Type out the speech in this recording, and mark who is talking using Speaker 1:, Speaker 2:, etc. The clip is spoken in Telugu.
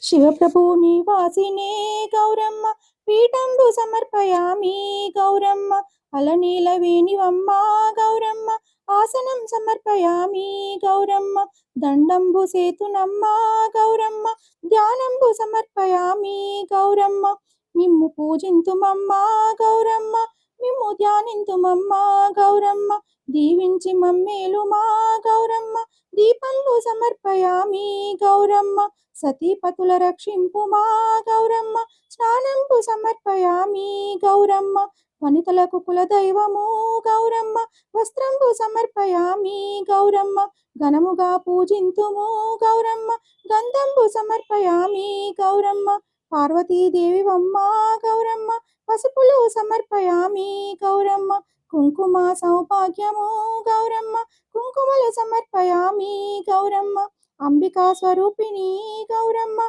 Speaker 1: శివప్రభు నివాసినే గౌరమ్మ పీఠంబు సమర్పయామి గౌరమ్మ అలనీలవేణివమ్మ గౌరమ్మ ఆసనం సమర్పయామి గౌరమ్మ దండంబు సేతునమ్మ గౌరమ్మ ధ్యానంబు సమర్పయామి గౌరమ్మ మిమ్ము పూజింతుమమ్మ గౌరమ్మ మిమ్ము ధ్యానింతుమమ్మ గౌరమ్మ దీవించి మమ్మేలుమా గౌరమ్మ దీపంబు సమర్పయామి గౌరమ్మ సతీపతుల రక్షింపుమా గౌరమ్మ స్నానంబు సమర్పయామి గౌరమ్మ వనితలకు కులదైవము గౌరమ్మ వస్త్రంబు సమర్పయామి గౌరమ్మ ఘనముగా పూజింతుము గౌరమ్మ గంధంబు సమర్పయామి గౌరమ్మ పార్వతీదేవివమ్మ గౌరమ్మ పసుపులు సమర్పయామి గౌరమ్మ కుంకుమ సౌభాగ్యము గౌరమ్మ కుంకుమలు సమర్పయామి గౌరమ్మ అంబికా స్వరూపిణి గౌరమ్మ